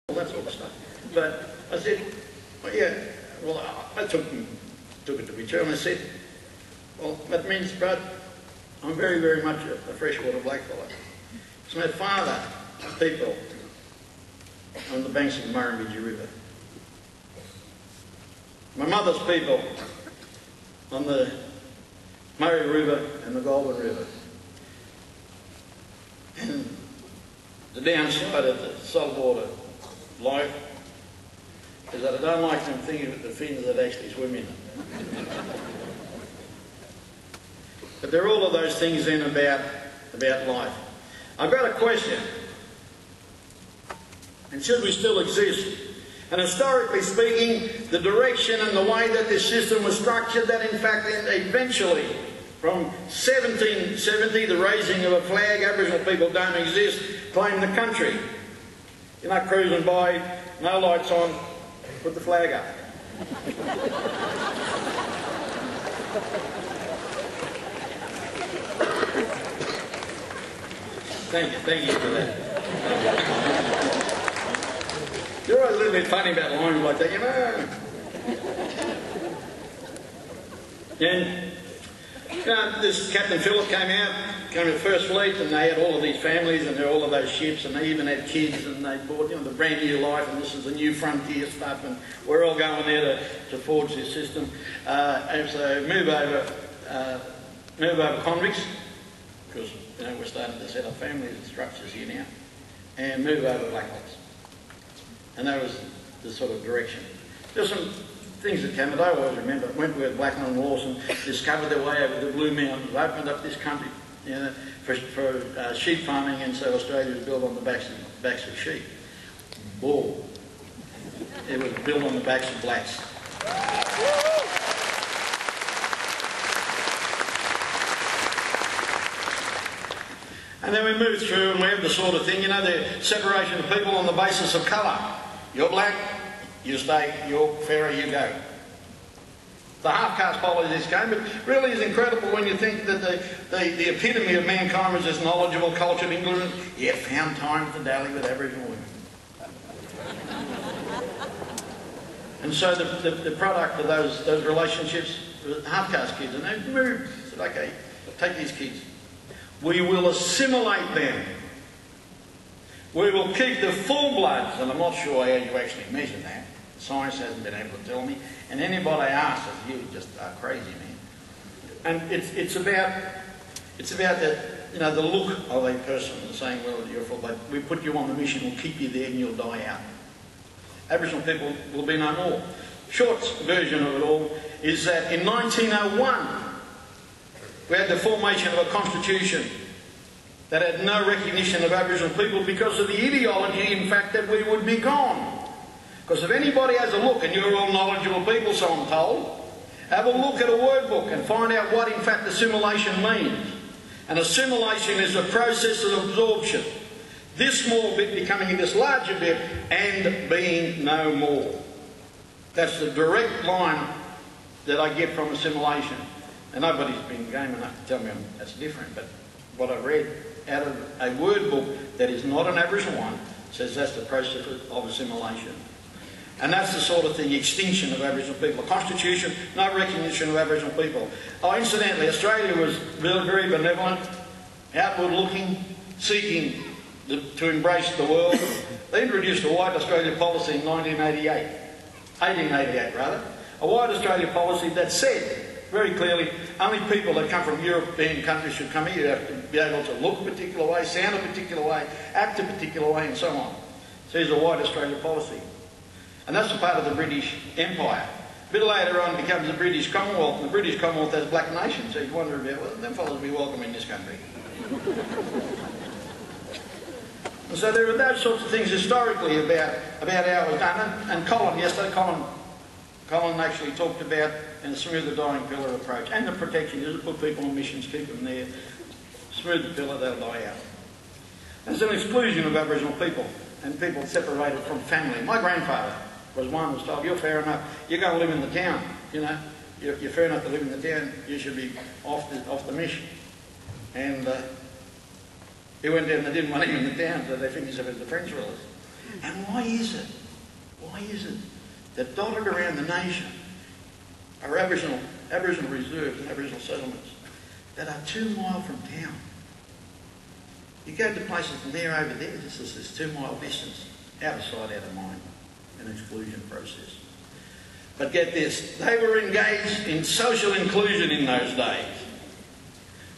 all that sort of stuff. But I said, well, yeah, well, I took it to be true, and I said, well, that means, Brad, I'm very, very much a freshwater blackfellow. So my father, people on the banks of the Murrumbidgee River. My mother's people on the Murray River and the Goulburn River. And the downside of the saltwater life is that I don't like them thinking of the fins that actually swim in them. But there are all of those things then about life. I've got a question. And should we still exist? And historically speaking, the direction and the way that this system was structured, that in fact eventually, from 1770, the raising of a flag, Aboriginal people don't exist, claim the country. You're not cruising by, no lights on, put the flag up. Thank you for that. You're always a little bit funny about lines like that, you know. And this Captain Phillip came to the First Fleet, and they had all of these families and all of those ships, and they even had kids, and they bought, the brand new life, and this is the new frontier stuff, and we're all going there to forge this system. And so move over convicts, because we're starting to set up families and structures here now, and move over black hawks. And that was the sort of direction. There's some things that came, but I always remember, Wentworth, Blackman and Lawson discovered their way over the Blue Mountains, opened up this country for sheep farming, and so Australia was built on the backs of sheep. Bull. It was built on the backs of blacks. And then we move through and we have the sort of thing, the separation of people on the basis of colour. You're black, you stay, you're fairer, you go. The half-caste politics game, but really is incredible when you think that the epitome of mankind was this knowledgeable, cultured England, yet found time to dally with Aboriginal women. And so the product of those relationships with half-caste kids, and they moved, said, okay, take these kids. We will assimilate them. We will keep the full bloods, and I'm not sure how you actually measure that. Science hasn't been able to tell me. And anybody I ask says, you just are crazy, man. And it's about the look of a person and saying, well, you're full blood. We put you on the mission, we'll keep you there and you'll die out. Aboriginal people will be no more. Short version of it all is that in 1901, we had the formation of a constitution that had no recognition of Aboriginal people because of the ideology, in fact, that we would be gone. Because if anybody has a look, and you're all knowledgeable people, so I'm told, have a look at a word book and find out what, in fact, assimilation means. And assimilation is a process of absorption. This small bit becoming this larger bit and being no more. That's the direct line that I get from assimilation. And nobody's been game enough to tell me that's different, but what I've read out of a word book that is not an Aboriginal one says that's the process of assimilation. And that's the sort of thing, extinction of Aboriginal people. A constitution, no recognition of Aboriginal people. Oh, incidentally, Australia was very benevolent, outward looking, seeking to embrace the world. They introduced a White Australia policy in 1888 rather, a White Australia policy that said very clearly, only people that come from European countries should come here. You have to be able to look a particular way, sound a particular way, act a particular way, and so on. So here's a White Australia policy. And that's a part of the British Empire. A bit later on it becomes the British Commonwealth, and the British Commonwealth has black nations, so you wonder about, well, them fellows will be welcome in this country. And so there are those sorts of things historically about how it was done. And Colin actually talked about and smooth the dying pillar approach and the protection. Just put people on missions, keep them there, smooth the pillar, they'll die out. There's an exclusion of Aboriginal people and people separated from family. My grandfather was one who was told, you're fair enough, you're going to live in the town, you're fair enough to live in the town, you should be off the mission. And he went down and they didn't want him in the town, so they finished up as the French rulers. And why is it? Why is it that dotted around the nation are Aboriginal reserves and Aboriginal settlements that are 2 miles from town? You go to places from there over there, this is this 2 mile distance, out of sight, out of mind, an exclusion process. But get this, they were engaged in social inclusion in those days,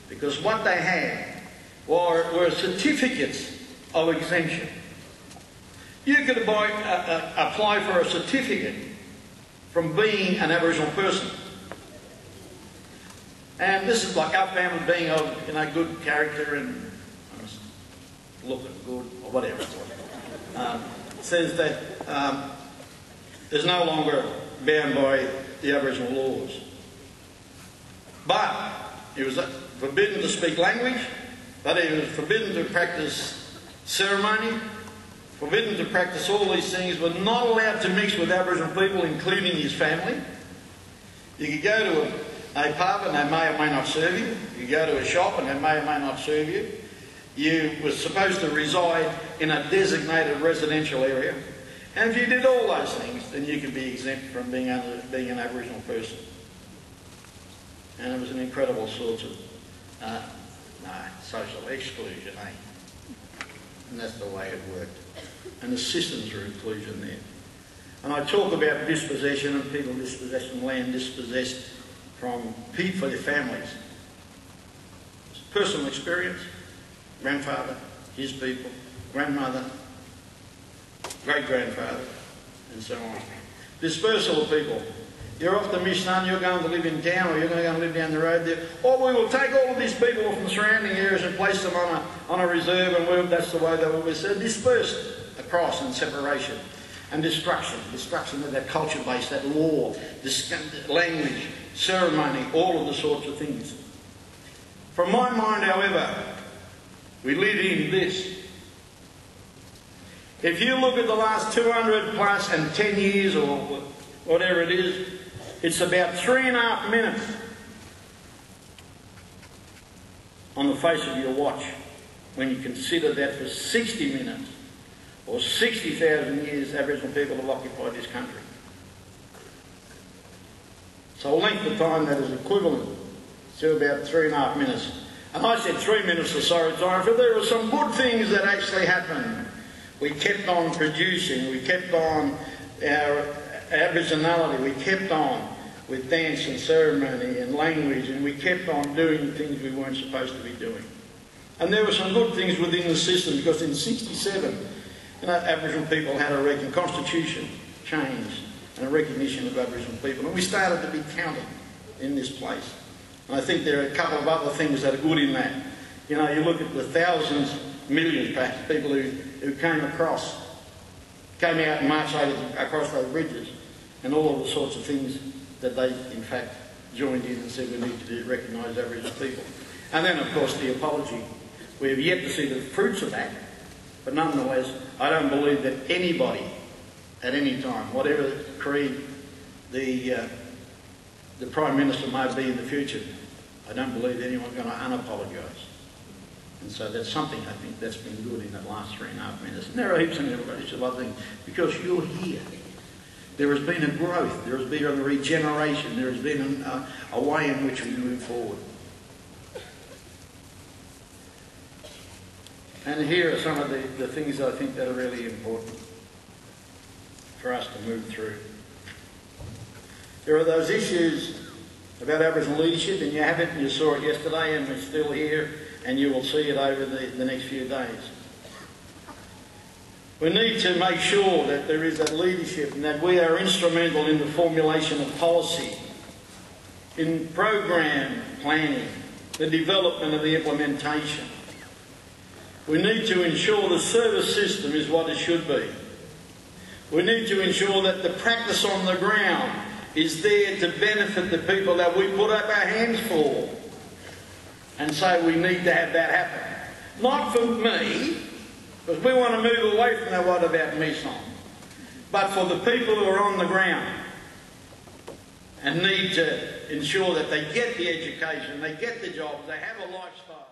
because what they had were certificates of exemption. You could apply for a certificate from being an Aboriginal person. And this is like Alf Bamblett being of good character and looking good, or whatever. Says that is no longer bound by the Aboriginal laws. But he was forbidden to speak language, but he was forbidden to practice ceremony, forbidden to practice all these things, were not allowed to mix with Aboriginal people, including his family. You could go to a pub and they may or may not serve you. You could go to a shop and they may or may not serve you. You were supposed to reside in a designated residential area. And if you did all those things, then you could be exempt from being an Aboriginal person. And it was an incredible sort of social exclusion, eh? And that's the way it worked. And the systems were inclusion there. And I talk about dispossession and people dispossessed, land dispossessed for their families. It's personal experience. Grandfather, his people, grandmother, great-grandfather, and so on. Dispersal of people. You're off the mission, you're going to live in town, or you're going to go and live down the road there. Or we will take all of these people from the surrounding areas and place them on a reserve, and that's the way they will be dispersed across in separation. And destruction of that culture base, that law, language, ceremony, all of the sorts of things. From my mind, however, we live in this. If you look at the last 200 plus and 10 years or whatever it is, it's about 3.5 minutes on the face of your watch when you consider that for 60 minutes or 60,000 years Aboriginal people have occupied this country. So a length of time that is equivalent to about 3.5 minutes. And I said 3 minutes of sorry time, for there were some good things that actually happened. We kept on producing, we kept on our Aboriginality, we kept on with dance and ceremony and language, and we kept on doing things we weren't supposed to be doing. And there were some good things within the system, because in '67, Aboriginal people had a constitution change and a recognition of Aboriginal people, and we started to be counted in this place. And I think there are a couple of other things that are good in that. You look at the thousands, millions perhaps, people who came out and marched across those bridges, and all of the sorts of things that they, in fact, joined in and said we need to recognise Aboriginal people. And then, of course, the apology. We have yet to see the fruits of that, but nonetheless, I don't believe that anybody, at any time, whatever creed the Prime Minister may be in the future, I don't believe anyone's going to unapologise. And so that's something I think that's been good in the last 3.5 minutes. And there are heaps of other things, because you're here. There has been a growth, there has been a regeneration, there has been a way in which we move forward. And here are some of the things I think that are really important for us to move through. There are those issues about Aboriginal leadership, and you have it, and you saw it yesterday, and it's still here, and you will see it over the next few days. We need to make sure that there is that leadership and that we are instrumental in the formulation of policy, in program planning, the development of the implementation. We need to ensure the service system is what it should be. We need to ensure that the practice on the ground is there to benefit the people that we put up our hands for. And so we need to have that happen. Not for me, because we want to move away from that what about me song, but for the people who are on the ground and need to ensure that they get the education, they get the jobs, they have a lifestyle.